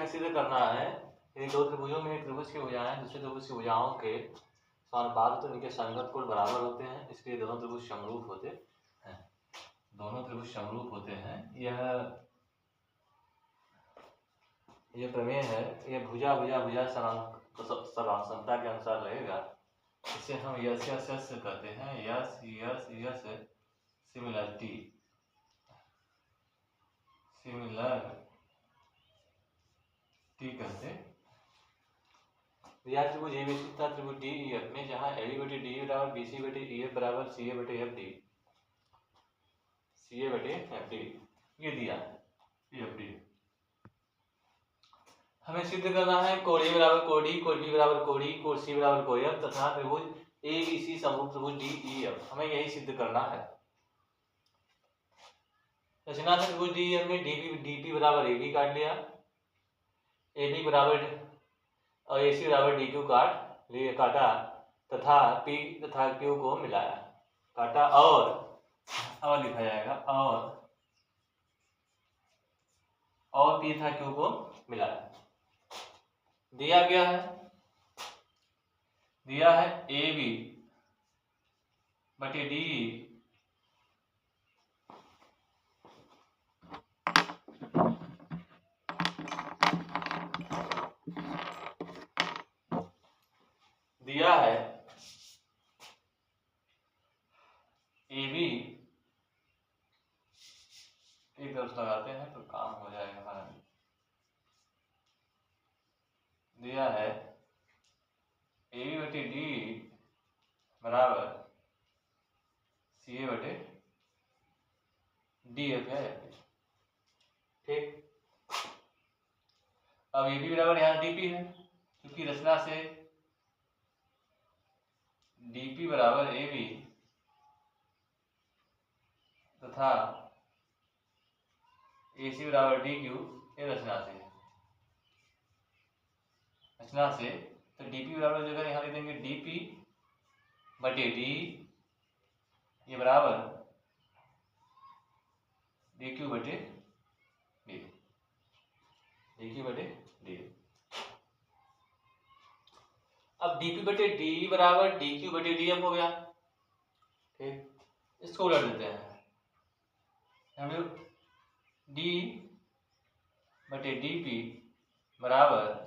हमें सिद्ध करना है यदि दो त्रिभुजों में एक त्रिभुज की भुजाएं दूसरे त्रिभुज की भुजाओं के समानुपात तो इनके संगत कोण बराबर होते हैं, इसलिए दोनों त्रिभुज समरूप होते हैं। दोनों त्रिभुज समरूप होते हैं। यह प्रमेय है। यह भुजा भुजा भुजा समानता के अनुसार रहेगा। इसे हम यस यस यस कहते हैं। यस यस यस सिमिलरिटी कहते हैं। यह त्रिभुज एबीसी तथा त्रिभुज डीईएफ में जहां एबी बटे डी बराबर बीसी बटे ईएफ बराबर सीए बटे एफ डी ये दिया है। एफ डी हमें सिद्ध करना है कोण ए बराबर कोण डी, कोण बी बराबर कोण ई, कोण सी बराबर कोण एफ तथा त्रिभुज एबीसी समरूप त्रिभुज डीईएफ। हमें यही सिद्ध करना है। रचना से त्रिभुज डीईएफ में डीपी बराबर एबी काट लिया, एबी बराबर और एसी बराबर डी क्यू काटा तथा पी तथा क्यू को मिलाया, काटा और लिखा जाएगा और पी तथा क्यू को मिलाया। दिया है ए बी बटे डी दिया है ए बी, एक तरफ लगाते हैं तो काम हो जाएगा हमारा। दिया है ए बी बटे डी बराबर सी ए बटे डी एफ है। ठीक, अब ए बी बराबर यहाँ डीपी है, क्योंकि रचना से डीपी बराबर ए बी तथा एसी बराबर डी क्यू, ये रचना से तो डीपी बराबर जगह यहाँ लिख देंगे डीपी बटे डी, ये बराबर डी क्यू बटे डी, अब डीपी बटे डी बराबर डी क्यू बटे डी एफ हो गया। ठीक, इसको उलट देते हैं। हम डी बटे डी पी बराबर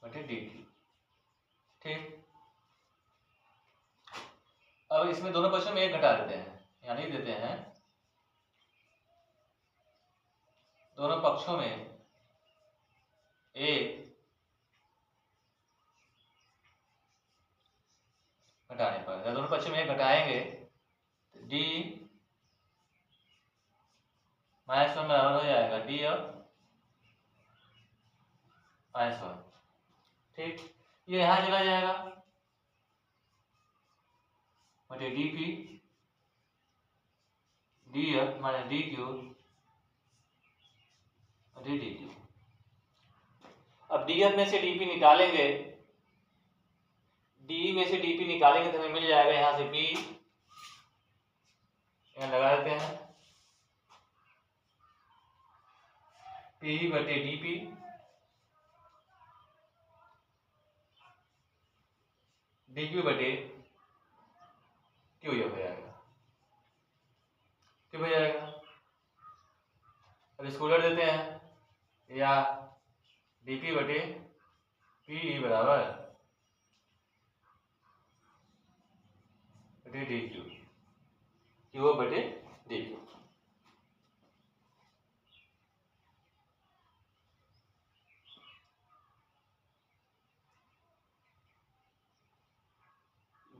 बटे डी क्यू। ठीक, अब इसमें दोनों पक्षों में एक घटा देते हैं, यानी देते हैं दोनों पक्षों में एक घटाने पर, जब दोनों पक्षों में एक घटाएंगे तो डी -1 बराबर हो जाएगा डी और -1। ठीक, ये यहां चला जाएगा बटे D P D F minus D Q D Q. अब डी एफ में से डीपी निकालेंगे, डी में से डीपी निकालेंगे तो हमें मिल जाएगा यहां से पी, यहां लगा देते हैं पी बटे डीपी डी क्यू बटे क्यू ये हो जाएगा, क्यों हो जाएगा। अब इसको उलट देते हैं, या डीपी बटे पी बराबर बटे डी क्यू, क्यू बटे डी क्यू।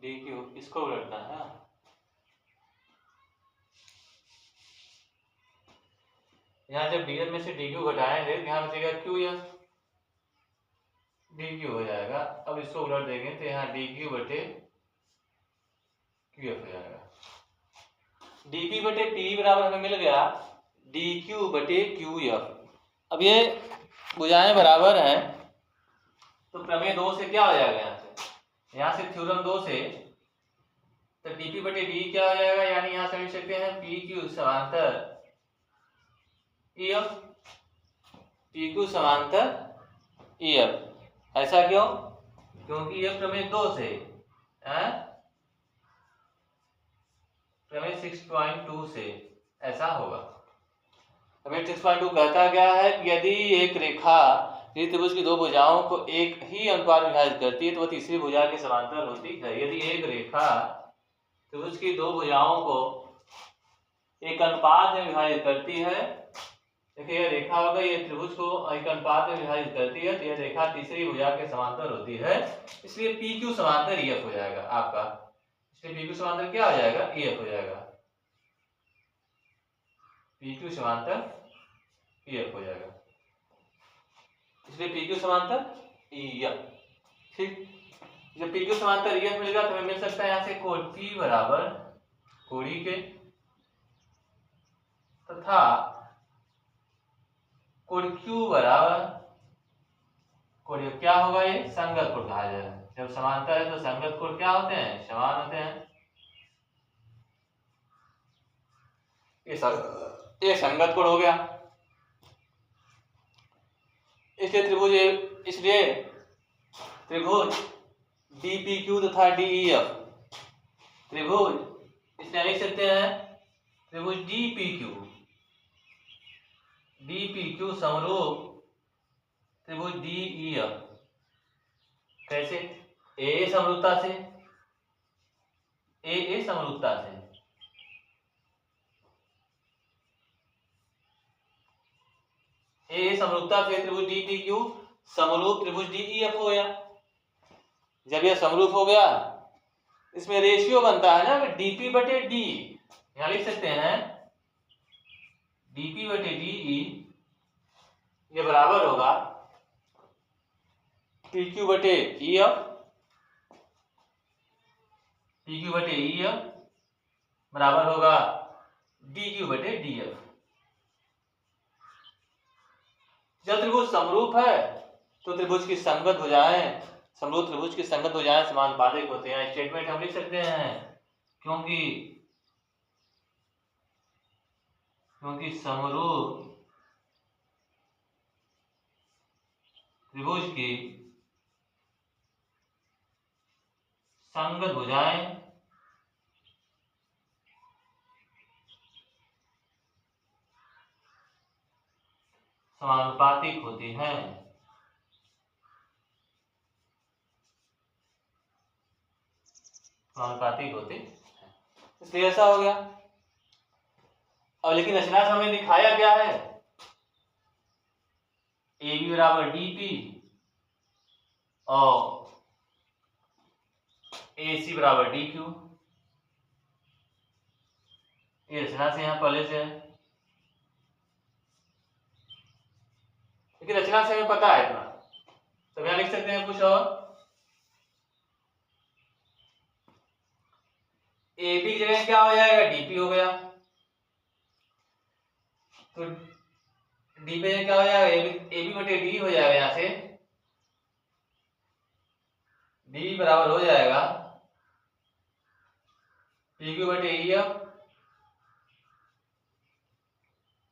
डी क्यू इसको उलटना है। यहाँ जब डी एफ में से डी क्यू घटाएंगे यहाँ बचेगा क्यू एफ, डी क्यू हो जाएगा। अब इसको उलट देंगे तो यहाँ डी क्यू बटे क्यू एफ हो जाएगा। डीपी बटे पी बराबर हमें मिल गया डी क्यू बटे क्यू एफ। अब ये भुजाएं बराबर हैं तो प्रमेय 2 से क्या हो जाएगा, यहाँ से थ्योरम 2 से तो डीपी बटे डी क्या हो जाएगा, यानी यहाँ से लिख सकते हैं पी क्यू समांतर ई एफ। पी क्यू समांतर ई एफ। ऐसा क्यों? क्योंकि ये प्रमेय 2 से प्रमेय 6.2 से ऐसा होगा। प्रमेय 6.2 कहता क्या है कि यदि एक रेखा त्रिभुज की दो भुजाओं को एक ही अनुपात में विभाजित करती है तो वह तीसरी भुजा के समांतर होती है। यदि एक रेखा त्रिभुज की दो भुजाओं को एक अनुपात में विभाजित करती है, देखिए यह रेखा होगा, ये त्रिभुज को एक अनुपात में विभाजित करती है तो यह रेखा तीसरी भुजा के समांतर होती है, इसलिए पी क्यू समांतर ई एफ हो जाएगा आपका। इसलिए पी क्यू समांतर क्या हो जाएगा? ई एफ हो जाएगा। पी क्यू समांतर ई एफ हो जाएगा, इसलिए पी क्यू समांतर ई एफ। ठीक, जब पी क्यू समांतर ई एफ मिलेगा तो हमें मिल सकता है यहाँ से कोण P बराबर कोणीय के तथा कोण Q बराबर कोण, क्या होगा? ये संगत कोण कहा जाएगा। जब समांतर है तो संगत कोण क्या होते हैं? समान होते हैं। ये संगत कोण हो गया। इसलिए त्रिभुज DPQ तथा DEF त्रिभुज, इसलिए लिख सकते हैं त्रिभुज DPQ समरूप त्रिभुज DEF। कैसे? ए समरूपता से, ए समरूपता से। ए समरूपता से त्रिभुज DPQ समरूप त्रिभुज DEF हो गया। जब यह समरूप हो गया, इसमें रेशियो बनता है ना DP बटे D, यहां लिख सकते हैं DP बटे DE, ये बराबर होगा PQ बटे EF, PQ बटे EF बराबर होगा DQ बटे DF। जब त्रिभुज समरूप है तो त्रिभुज की संगत भुजाएं, समरूप त्रिभुज की संगत भुजाएं समानुपातिक होते हैं। स्टेटमेंट हम लिख सकते हैं क्योंकि समरूप त्रिभुज की संगत भुजाएं समानुपातिक होती हैं। समानुपातिक होते हैं, इसलिए ऐसा हो गया। अब लेकिन रचना से हमें दिखाया क्या है? ए बी बराबर DP और AC बराबर DQ। ये रचना से यहां पहले से है, लेकिन रचना से हमें पता है इतना, तो यहां लिख सकते हैं कुछ और। ए बी की जगह क्या हो जाएगा? DP हो गया। तो डी पे क्या हो जाएगा? ए बी बटे डी हो जाएगा। यहां से डी बराबर हो जाएगा पी क्यू बटे ई एफ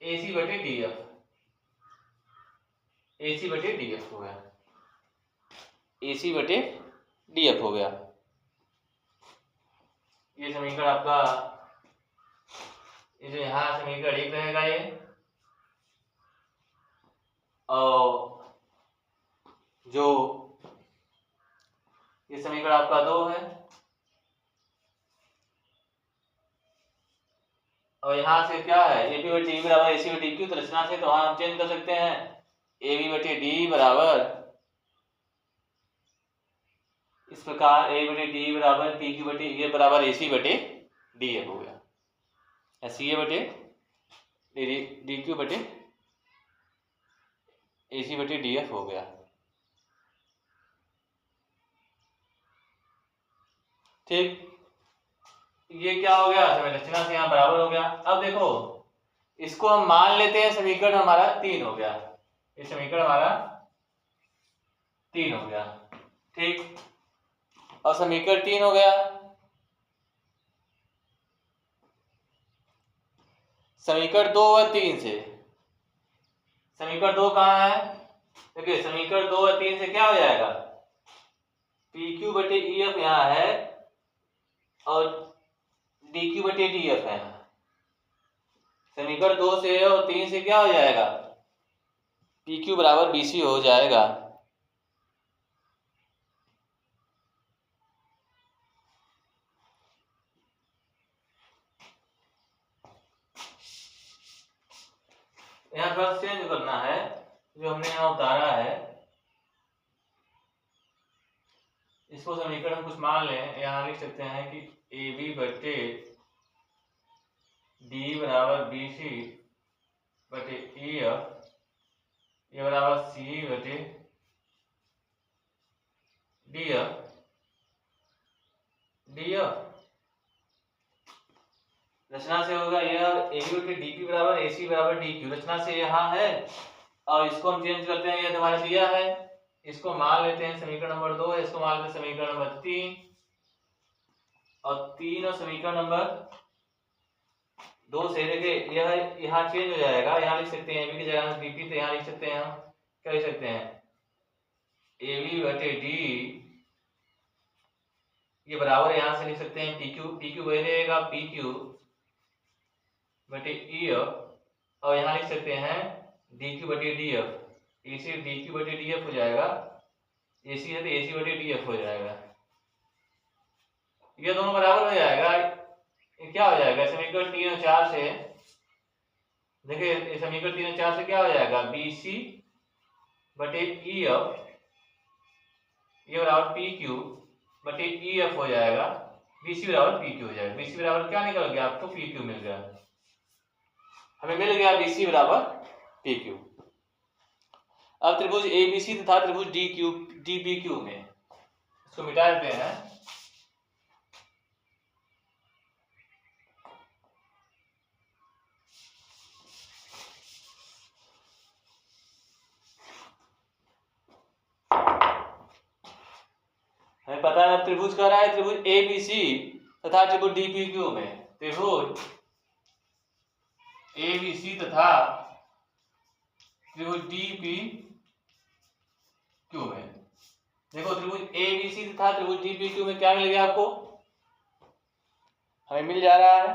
AC बटे DF। AC बटे DF हो गया, AC बटे DF हो गया। ये समीकरण आपका, ये जो यहाँ समीकरण 1 रहेगा ये, और जो ये समीकरण आपका 2 है, और यहाँ से क्या है? ए बी बटे डी बराबर AC बटे DQ। तो रचना से तो वहां हम चेंज कर सकते हैं ए बी बटे डी बराबर इस प्रकार ए बटे डी बराबर पी क्यू बटे ए बराबर AC बटे DF हो गया, CA बटे DQ बटे AC बटे DF हो गया। ठीक, ये क्या हो गया? रचना से यहाँ बराबर हो गया। अब देखो, इसको हम मान लेते हैं समीकरण हमारा 3 हो गया। ये समीकरण हमारा 3 हो गया। ठीक, और समीकरण 3 हो गया। समीकरण 2 और 3 से समीकरण 2 कहाँ है? देखिए समीकरण 2 और 3 से क्या हो जाएगा, पी क्यू बटे ई एफ यहाँ है और डी क्यू बटे डी एफ है। समीकरण 2 से और 3 से क्या हो जाएगा, पी क्यू बराबर बी सी हो जाएगा। यहाँ थोड़ा चेंज करना है, जो हमने यहाँ उतारा है इसको समीकरण कुछ मान लें। यहाँ लिख सकते हैं कि ए बी बटे डी बराबर बी सी बटे ई एफ, ये बराबर सी बटे डी एफ रचना से होगा यह ए बी बटे डी पी बराबर ए सी बराबर डी क्यू। रचना से यहाँ है और इसको हम चेंज करते हैं, ये हमारा दिया है, इसको मान लेते हैं समीकरण नंबर 2 है, इसको मान लेते हैं समीकरण नंबर 3 और 3 और समीकरण नंबर 2 से देखिए यह यहाँ चेंज हो जाएगा। यहाँ लिख सकते हैं ए बी की जगह डी पी, तो यहाँ लिख सकते हैं हम क्या लिख सकते हैं, ए बी बटे डी, ये बराबर यहाँ से लिख सकते हैं पी क्यू वही रहेगा पी क्यू बटे ई एफ, और यहाँ लिख सकते हैं डी क्यू बटे डी एफ, ए सी डी क्यू बटे डी एफ हो जाएगा, ए सी है तो ए सी बटे डी एफ हो जाएगा। ये दोनों बराबर हो जाएगा, ये क्या हो जाएगा समीकरण 3 और 4 से, देखिए समीकरण 3 और 4 से क्या हो जाएगा, बी सी बटे ई एफ ये बराबर पी क्यू बटे ई एफ हो जाएगा, बी सी बराबर पी क्यू हो जाएगा। बी सी बराबर क्या निकल गया आपको, पी क्यू मिल गया, हमें मिल गया बी सी बराबर पी क्यू। अब त्रिभुज ए बी सी तथा त्रिभुज डी बी क्यू में इसको मिटा देते हैं। हमें पता है त्रिभुज कह रहा है त्रिभुज ए बी सी तथा त्रिभुज डी पी क्यू में, त्रिभुज ए बी सी तथा त्रिभुज डी पी क्यू में, देखो त्रिभुज ए बी सी तथा त्रिभुज डी पी क्यू में क्या मिल गया आपको, हमें मिल जा रहा है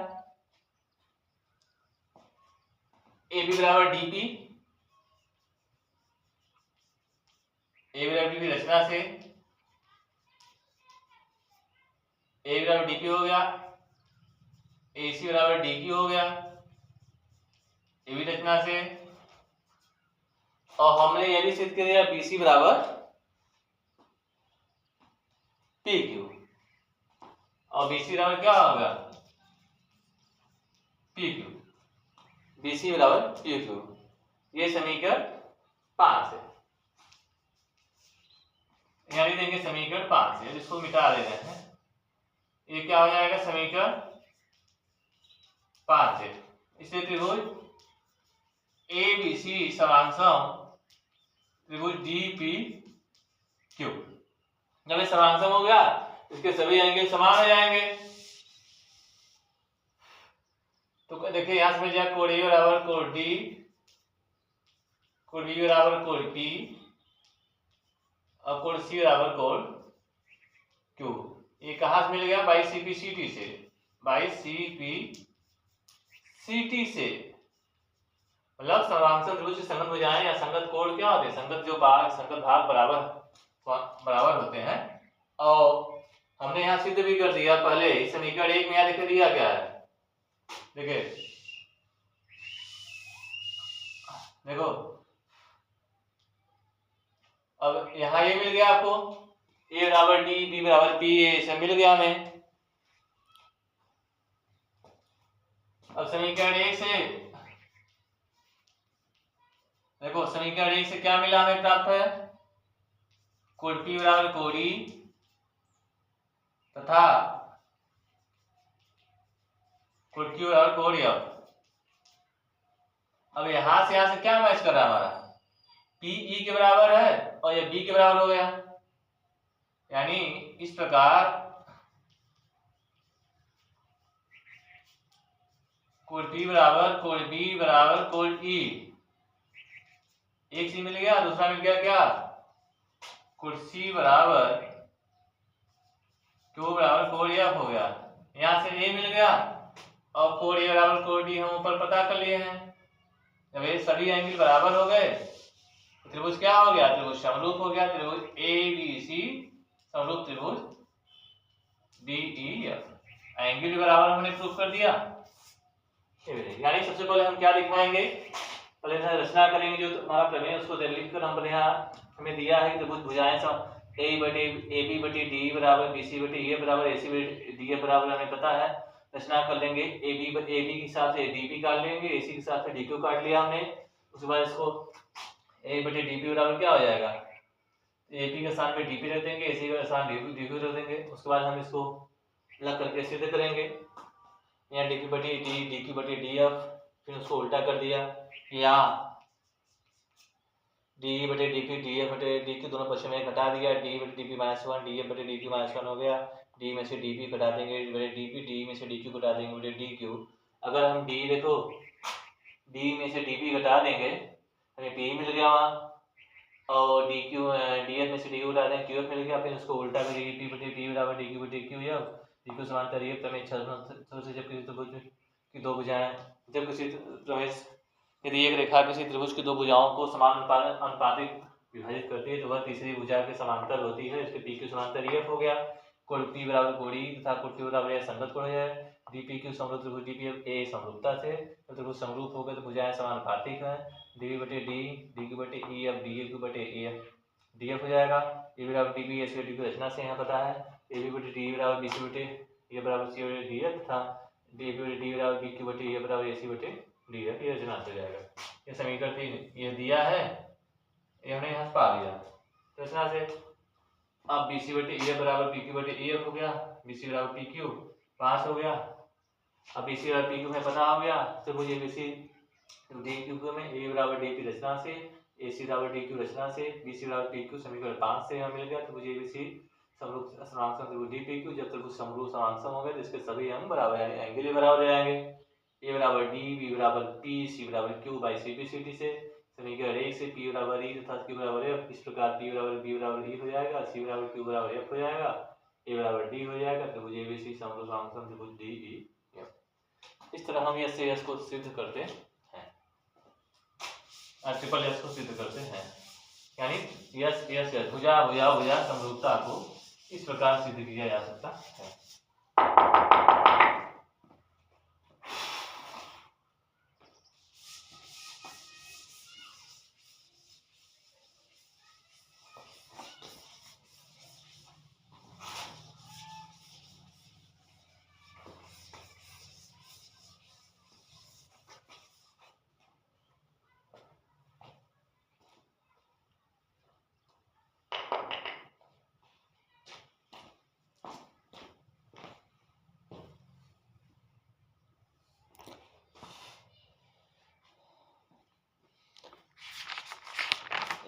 ए बी बराबर डी पी, ए बी बराबर डी पी रचना से ए बराबर डी पी हो गया, ए सी बराबर डी क्यू हो गया, ए बी रचना से, और हमने ये भी सिद्ध कर दिया बी सी बराबर पी क्यू, और बी सी बराबर क्या होगा, पी क्यू, बी सी बराबर पी क्यू। ये समीकरण 5 है, यहाँ लिख देंगे समीकरण 5 है, जिसको मिटा दे रहे हैं, ये क्या हो जाएगा समीकरण 5 है। इसलिए त्रिभुज ए बी सी समांसम त्रिभुज डी पी क्यू, जब ये समांसम हो गया इसके सभी एंगल समान हो जाएंगे। तो देखिए यहां से मिल जाएगा कोण ए बराबर कोण डी, कोण बी बराबर कोण पी और कोण सी बराबर कोण क्यू। ये कहां से मिल गया, by C P C T से, by C P C T से, मतलब समांतर त्रिभुज से संगत भुजाएं या संगत कोण क्या होते हैं, संगत भाग बराबर होते हैं। और हमने यहाँ सिद्ध भी कर दिया पहले ही, समीकरण 1 में यहाँ लिख दिया गया है, देखिए देखो अब यहाँ ये मिल गया आपको, ए बराबर डी बी बराबर पी, ये सब मिल गया हमें। अब समीकरण 1 से देखो, समीकरण 1 से क्या मिला हमें प्राप्त है, कोण पी बराबर कोण ई तथा कोण क्यू बराबर कोण एफ। अब यहां से क्या मैच कर रहा है, हमारा पी ई के बराबर है और ये बी के बराबर हो गया, यानी इस प्रकार कोण पी बराबर कोण बी बराबर कोण ई, एक सी मिल गया, दूसरा मिल गया क्या, कुर्सी बराबर क्यू बराबर कोड एफ हो गया। यहाँ से ए मिल गया और कोड ए बराबर कोड डी हम ऊपर पता कर लिए हैं। जब ये सभी एंगल बराबर हो गए त्रिभुज क्या हो गया, त्रिभुज समरूप हो गया। त्रिभुज ए बी सी समरूप त्रिभुज डी ई एफ, एंगल भी बराबर हमने प्रूव कर दिया। यानी सबसे पहले हम क्या दिखाएंगे, पहले रचना करेंगे जो हमारा प्रमेय उसको लिख कर हम यहाँ हमें दिया है कि त्रिभुज भुजाएं ए बटे ए बी बटे डी बराबर बी सी बटे ए बराबर ए सी बटे डी एफ बराबर हमें पता है। रचना कर लेंगे, ए बी के साथ डी बी काट लेंगे, ए सी के साथ डी क्यू काट लिया हमने। उसके बाद इसको ए बटे डी पी बराबर क्या हो जाएगा, ए पी के स्थान पे डी पी रख देंगे, ए सी के स्थान डी क्यू रख देंगे। उसके बाद हम इसको अलग करके सिद्ध करेंगे, यहाँ डी पी बटे डी क्यू बटे डी एफ, फिर उसको उल्टा कर दिया, यहाँ डी बटे डी पी डी एफ बटे डी क्यू दोनों पक्ष में घटा दिया, डी बटे D P minus one D F बटे डी क्यू माइनस वन हो गया। डी में से डी पी घटा देंगे बटे डी पी, डी में से डी क्यू घटा देंगे बटे डी क्यू। अगर हम डी देखो डी में से डी पी घटा देंगे हमें पी मिल गया वहाँ, और डी क्यू डी एफ में से डी क्यू घटा देंगे क्यू एफ मिल गया। फिर उसको उल्टा करेंगे, पी बटे पी बराबर डी क्यू बटे क्यू एफ, डी क्यू समांतर एफ प्रमेय से जब किसी त्रिभुज की दो भुजाएं, जब किसी प्रमेय यदि एक रेखा किसी त्रिभुज की दो भुजाओं को समान अनुपातिक विभाजित करती है तो वह तीसरी भुजा के समांतर होती है। इसके पी क्यू समांतर एफ हो गया, कोण पी बराबर कोणी तथा कोण क्यू बराबर यह संगत कोण है। डी पी क्यू समरूप त्रिभुज डी पी एफ ए समरूपता से, तो त्रिभुज समरूप हो गए तो भुजाएं समानुपातिक हैं। डी बटे डी क्यू बटे E F D A Q बटे ए एफ डी एफ हो जाएगा। ए बराबर डी बी एस डी की रचना से यहाँ पता है, ए बी बटे डी बराबर बी सी बटे ए बराबर सी बटे डी एफ तथा डी बटे डी बराबर बी क्यू बटे ए बराबर ए सी बटे डी एफ, ये रचना से जाएगा। ये समीकरण 3 ये दिया है, ये हमने यहाँ पा लिया रचना से। अब बी सी बटे ए बराबर पी क्यू बटे ए एफ हो गया, बी सी बराबर पी क्यू पास हो गया। अब बी सी बराबर पी क्यू में पता हो गया तो मुझे बी सी डी क्यू में ए बराबर डी पी रचना से, ए सी बराबर डी क्यू रचना से, बी सी बराबर पी क्यू समीकरण 5 से यहाँ मिल गया। तो मुझे बी सी समरूप समांसम त्रिभुज डी पी क्यू, जब त्रिभुज समरूप समांसम हो गए तो इसके सभी अंग बराबर यानी एंगल ही बराबर हो जाएंगे। ए बराबर डी, बी बराबर पी, सी बराबर Q by C P C T से समीकरण 1 से पी बराबर ई तथा क्यू बराबर एफ, इस प्रकार पी बराबर बी बराबर ई हो जाएगा, सी बराबर क्यू बराबर एफ हो जाएगा, ए बराबर डी हो जाएगा। त्रिभुज एबीसी समरूप समांसम त्रिभुज डी ई एफ। इस तरह हम यस से यस को सिद्ध करते हैं, ट्रिपल यस को सिद्ध करते हैं, यानी यस यस यस भुजा भुजा भुजा समरूपता को इस प्रकार सिद्ध किया जा सकता है।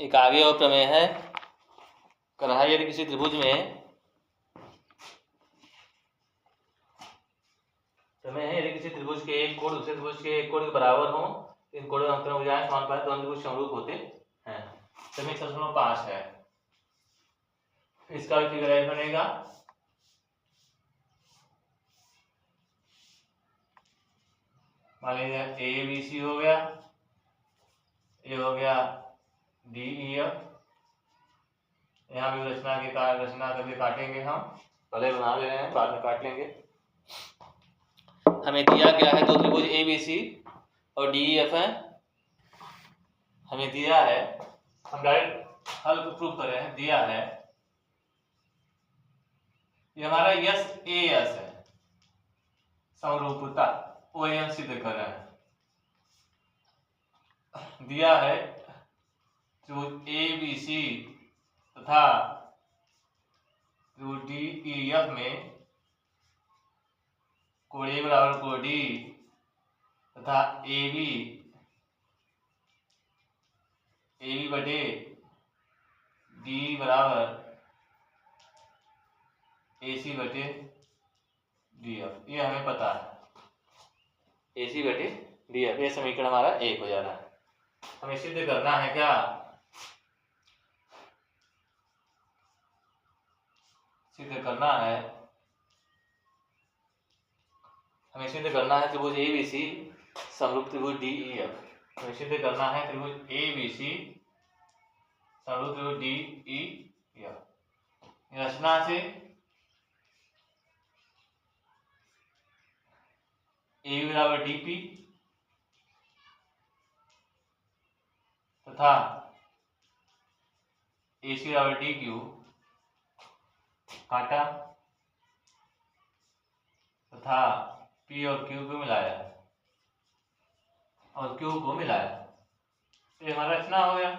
एक आगे और प्रमेय है, कहा यदि किसी त्रिभुज में प्रमेय है यदि किसी त्रिभुज के एक कोण दूसरे त्रिभुज के एक कोण के बराबर हो, इन कोणों के अंतर भुजाएं समान पाए तो त्रिभुज समरूप होते हैं। प्रमेय 6.5 है, इसका भी फिगर ऐड बनेगा। मान लीजिए ए बी सी हो गया, ये हो गया डी ई एफ, यहाँ भी रचना करके काटेंगे हम, पहले बना ले रहे हैं बाद में काट लेंगे। हमें दिया गया है दो त्रिभुज ए बी सी और डी ई एफ है, हमें दिया है, हम डायरेक्ट हल को प्रूव कर रहे हैं, दिया है ये हमारा यस ए एस है, समरूपता ओ एम सिद्ध कर रहे हैं। दिया है त्रिभुज ए बी सी तथा त्रिभुज डी ई एफ में कोण ए बराबर कोण डी तथा ए बी बटे डी बराबर ए सी बटे डी एफ, ये हमें पता है, ए सी बटे डी एफ, ये समीकरण हमारा 1 हो जा रहा है। हमें सिद्ध करना है क्या, सिद्ध करना है, हमें सिद्ध करना है त्रिभुज ए बी सी समरूप त्रिभुज डी ई एफ। हमें सिद्ध करना है त्रिभुज ए बी सी समरूप त्रिभुज डी ई एफ। रचना से ए बराबर डी पी तथा ए सी बराबर डी क्यू काटा तथा पी और क्यू को मिलाया और क्यू को मिलाया, तो ये हमारा रचना हो गया।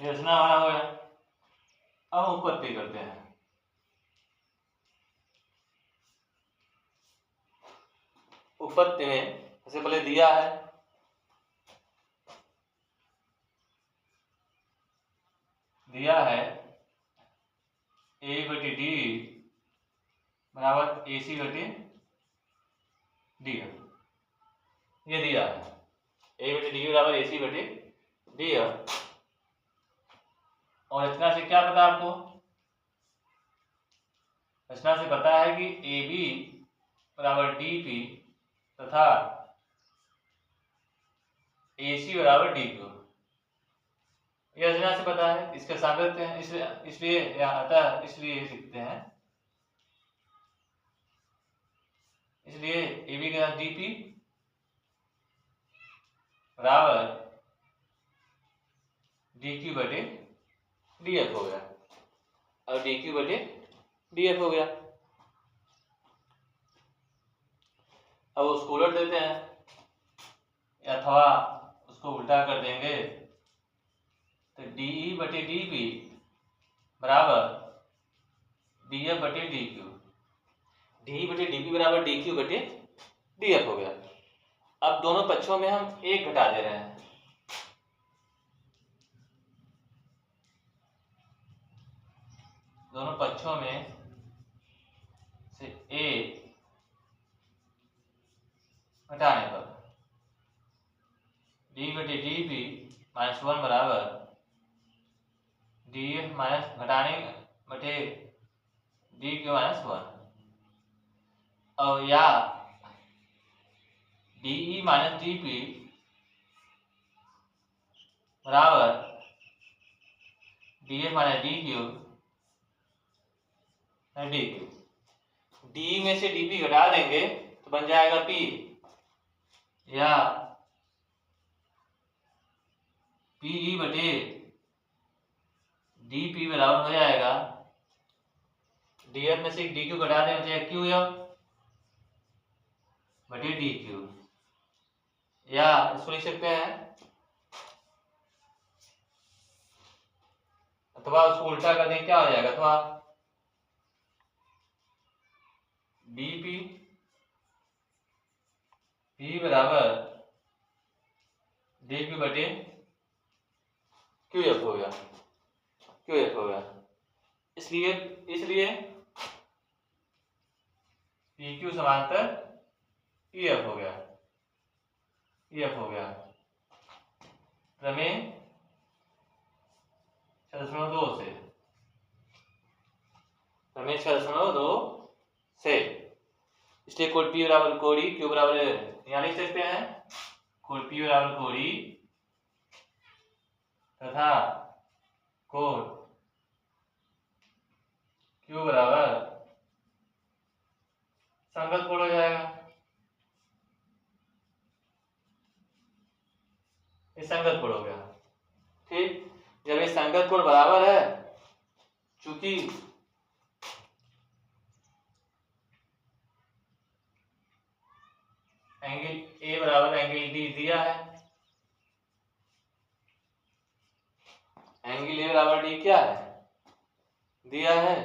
ये रचना हमारा हो गया। अब हम उत्पत्ति करते हैं। उत्पत्ति में सबसे पहले दिया है ए बटे डी बराबर ए सी बटे डी एफ। ये दिया है ए बटे डी बराबर ए सी बटे डी एफ। और रचना से क्या पता आपको, रचना से पता है कि ए बी बराबर डी पी तथा ए सी बराबर डी क्यू। यह रचना से पता है, इसके साबित है, इसलिए अतः इसलिए लिखते हैं, इसलिए ए बी का डी पी बराबर डी क्यू बटे डी एफ हो गया और डी क्यू बटे डी एफ हो गया। अब उसको उलट देते हैं अथवा उसको उल्टा कर देंगे, तो डी ई बटे डी पी बराबर डी एफ बटे डी क्यू, डी बटे डी पी बराबर डी क्यू बटे डी एफ हो गया। अब दोनों पक्षों में हम एक घटा दे रहे हैं, दोनों पक्षों में से एक घटाने पर डी बटे डी पी माइनस वन बराबर डी एफ माइनस घटाने बटे डी क्यू माइनस वन, और या D E minus D P बराबर D F minus D Q D Q. D में से डी पी घटा देंगे तो बन जाएगा पी, या पी ई बटे डी पी बराबर हो जाएगा डी एफ में से डी क्यू घटा दें हो जाएगा क्यू एफ बटे डी क्यू, या इसको लिख सकते हैं अथवा उसको उल्टा कर दें, क्या हो जाएगा, अथवा डी पी पी बराबर डी क्यू बटे क्यू एफ हो गया, क्यू एफ हो गया। इसलिए पी क्यू समांतर ई एफ हो गया, ई एफ हो गया। प्रमेय 6.2 से, प्रमेय 6.2 से, इसलिए कोड पी बराबर कोड़ी क्यू बराबर यहाँ लिख सकते हैं, कोड पी बराबर कोड़ी तथा कोड क्यू बराबर संगत कोड हो जाएगा। ये संगत कोड हो गया, ठीक। जब ये संगत कोड बराबर है, चूंकि एंगल ए बराबर एंगल डी दिया है, एंगल ए बराबर डी क्या है, दिया है,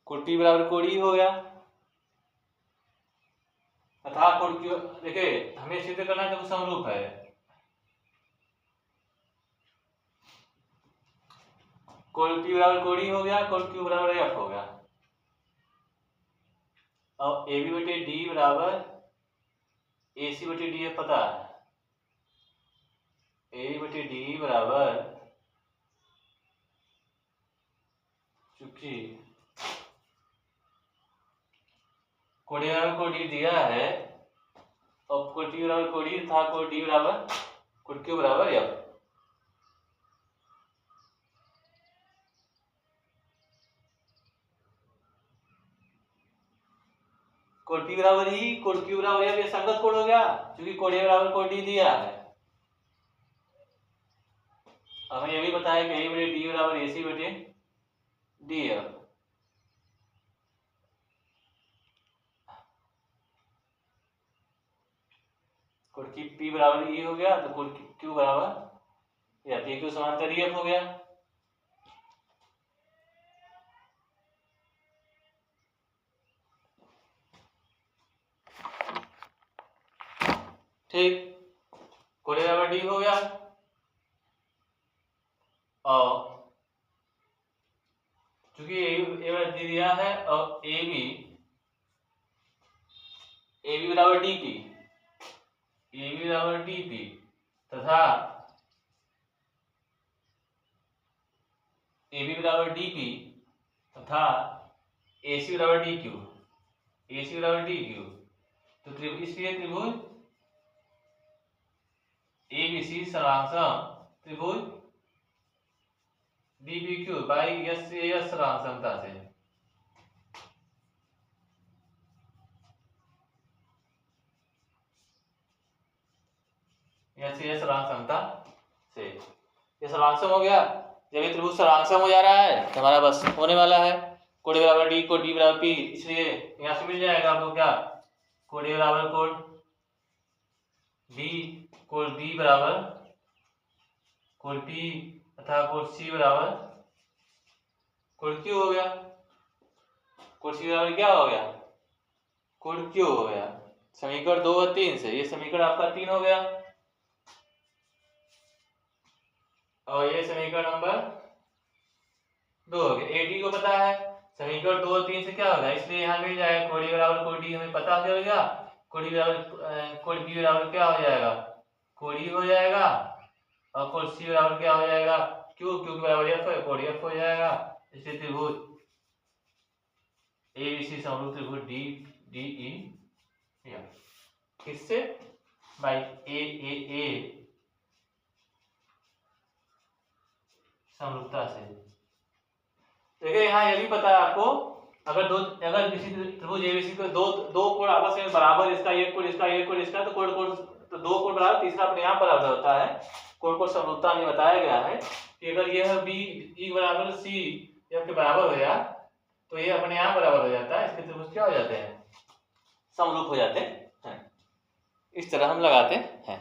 कोड पी बराबर कोड ई हो गया। तथा कोण क्यू, देखिए हमें सिद्ध करना है तो समरूप है। कोण पी बराबर कोण डी हो गया, कोण क्यू बराबर एफ हो गया, और ए बी बटे डी बराबर ए सी बटे डी एफ पता है, ए बटे डी बराबर, चूंकि कोण ए बराबर कोण डी दिया है और कोण पी बराबर कोण डी था, कोण डी बराबर कोण क्यू बराबर एफ। कोण पी बराबर ई, कोण क्यू बराबर एफ, ये संगत कोण हो गया क्योंकि कोण ए बराबर कोण डी दिया है। हमें ये भी बताया कि ए बटे डी बराबर ए सी बटे डी एफ। कोण की पी बराबर ई हो गया तो कोण क्यू बराबर या पी क्यू समांतर एफ हो गया। ठीक, कोण ए बराबर डी हो गया और चूंकि ए बराबर डी दिया है और ए बी बराबर डी पी, ए बी बराबर डी पी तथा ए बी बराबर डी पी तथा ए सी बराबर डी क्यू, ए सी बराबर डी क्यू, तो त्रिभुज, इसलिए त्रिभुज ए बी सी सरांसम त्रिभुज D B Q by S A S सरांसमता से, एस ए एस सरांसमता से, ये सरांसम हो गया। जब ये त्रिभुज सरांसम हो जा रहा है तो हमारा बस होने वाला है कोण ए बराबर डी, कोण डी बराबर पी, इसलिए यहाँ से मिल जाएगा आपको क्या, कोण ए बराबर कोण डी, कोण डी बराबर कोण पी तथा कोण सी बराबर कोण क्यू हो गया। कोण सी बराबर क्या हो गया, कोण क्यू हो गया। समीकरण 2 और 3 से ये समीकरण आपका 3 हो गया और ये समीकरण नंबर 2 हो गया। ए डी को पता है, समीकरण 2 और 3 से क्या होगा, इसलिए यहाँ मिल जाएगा कोण ए बराबर कोण डी हमें पता हो जाएगा, कोण डी बराबर कोण पी बराबर क्या हो जाएगा, कोण ई हो जाएगा, और कोण सी बराबर क्या हो जाएगा, क्यू, क्यू के बराबर एफ है, कोण एफ हो जाएगा। इसलिए त्रिभुज ए बी सी समरूप त्रिभुज डी डी ई एफ, किससे, बाई ए समरूपता से। देखिए यहाँ ये भी पता है आपको, अगर किसी त्रिभुज एबीसी को दो कोण आपस में बराबर, इसका एक कोण इसका, एक कोण इसका, तो तो दो कोण बराबर, तीसरा अपने आप बराबर होता है। कोण समरूपता में बताया गया है कि अगर यह बी ई बराबर सी एफ के बराबर हो गया तो ये अपने आप बराबर हो जाता है, इसके त्रिभुज क्या हो जाते हैं, समरूप हो जाते हैं। इस तरह हम लगाते हैं।